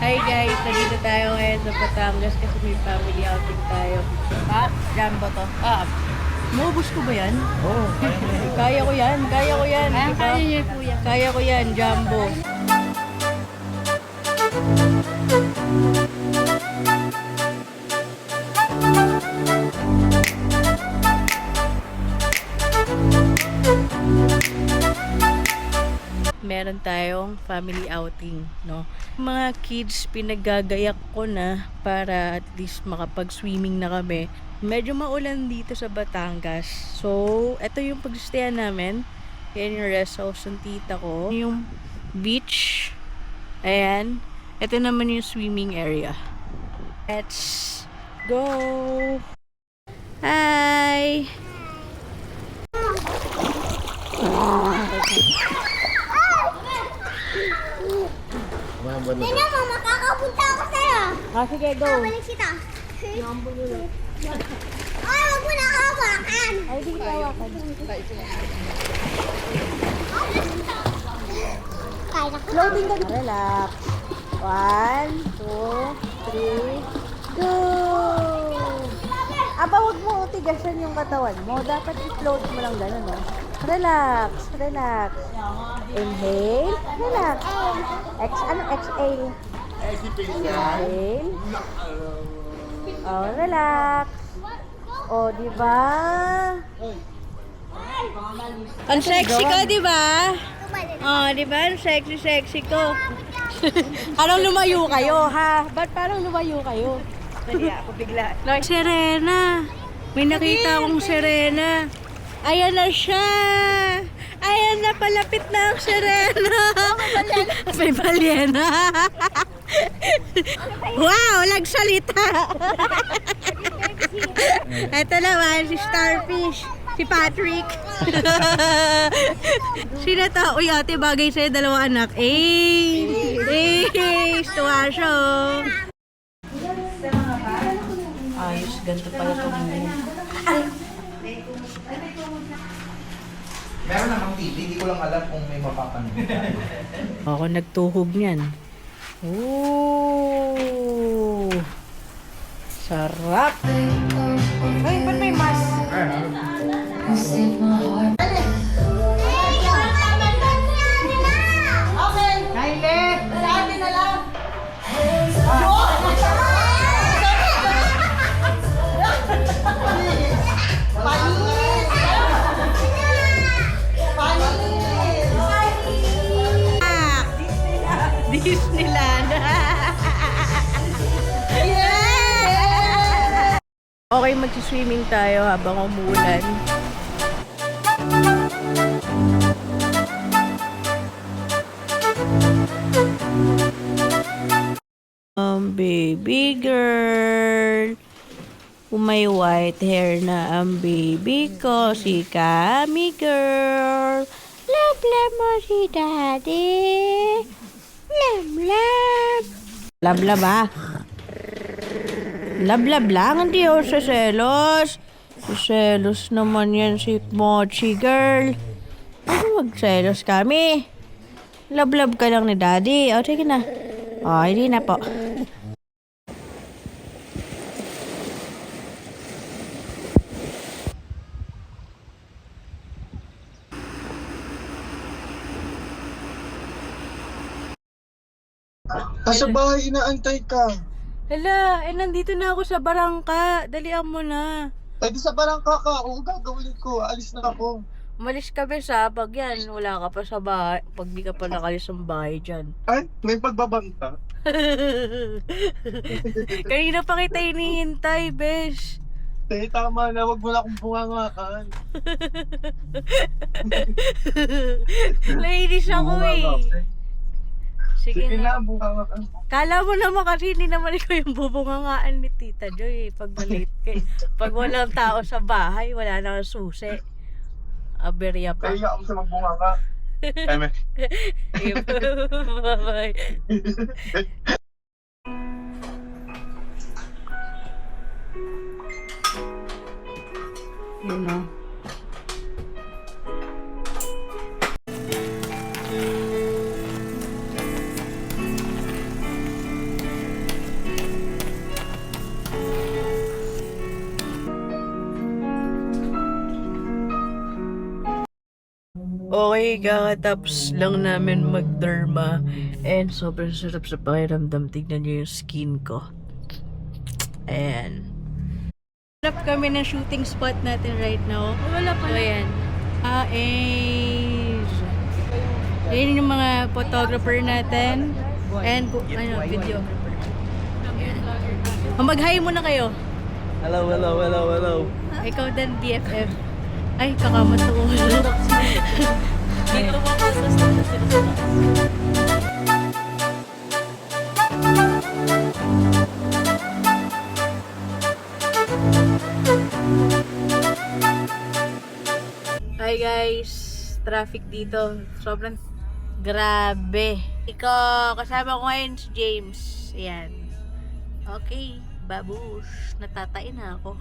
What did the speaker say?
Hi guys, nandito tayo ngayon sa Batangas kasi may family outing tayo. Ha? Jumbo to. Maubos ko ba yan? Oo. Kaya ko yan, kaya ko yan. Kaya niyo po yan. Kaya ko yan, Jumbo. Meron tayong family outing, no? Mga kids, pinagagayak ko na para at least makapag-swimming na kami. Medyo maulan dito sa Batangas. So, ito yung pag-stayan namin. Yan yung rest house ng tita ko. Yung beach. Ayan. Ito naman yung swimming area. Let's go! Hi! Tingnan mo, makakapunta ako sa'yo. Sige, go! Balik kita. Ay, wag mo na hawakan. Ay, di ka hawakan. Kaya na. Loading ka. Relax. 1, 2, 3, go! Aba, huwag mo utigasan yung katawan mo. Dapat i-float mo lang gano'n, no? Relax, relax. Inhale, relax. Exhale? Inhale. Oh, relax. Oh, di ba? Ang sexy ko, di ba? Oh, di ba? Ang sexy ko. Parang lumayo kayo, ha? Ba't parang lumayo kayo? Dali ako bigla. Serena. May nakita akong Serena. Ayan na siya. Ayan na, palapit na ang Serena. May balyena. Wow, nagsalita. Ito naman, si Starfish. Si Patrick. Sino to? Uy, ate, bagay sa'yo, dalawang anak. Tuwa siya. Ayos, ganito pala itong Meron namang TV, hindi ko lang alam kung may mapapanood. ako nagtuhog niyan. Ooh. Sarap. Ay, ba't may mask? Disneyland. Yeah! Okay, mag-swimming tayo habang umuulan. Baby girl. May white hair na ang baby ko. Si Kami girl. Love, love mo si daddy. Love, love. Love, love ah. Love, love lang. Hindi ako sa selos. Selos naman yan si Mochi girl. Ano magselos kami? Love, love ka lang ni daddy. O, sige na. O, hindi na po. Sa bahay, inaantay ka. Hala, nandito na ako sa barangka. Dalian mo na. Ay, di sa barangka ka. Oo, gagawin ko. Alis na ako. Umalis ka ba sa pag yan? Wala ka pa sa bahay. Pag di ka pa nakalis ng bahay dyan. Ay, may pagbabanta. Kanina pa kita hinihintay, besh. Eh, tama na. Wag mo na akong bungangakan. Ladies ako eh. Sige Sige na. na, bungangakan. Kala mo naman kasi hindi naman ikaw yung bubungangaan ni Tita Joy pag malate ka eh. Pag walang tao sa bahay, wala na kang susi. Aberya pa. Kaya ako sa magbunganga. Eme. Bye-bye. Yun o. Okay, kakatapos lang namin mag-derma. And sobrang sarap sa pakiramdam. Tignan nyo yung skin ko. Ayan. Hanap kami ng shooting spot natin right now. Wala pa. So, ayan. Ayan yung mga photographer natin. And, videographer. Mag-hi muna kayo. Hello, hello, hello, hello. Ikaw din, BFF. Ay, kakamatulo. Dito mo pa sa Hi guys, traffic dito. Sobrang grabe. Ikaw, kasama ko ngayon si James. Ayan. Okay, babush. Natatain na ako.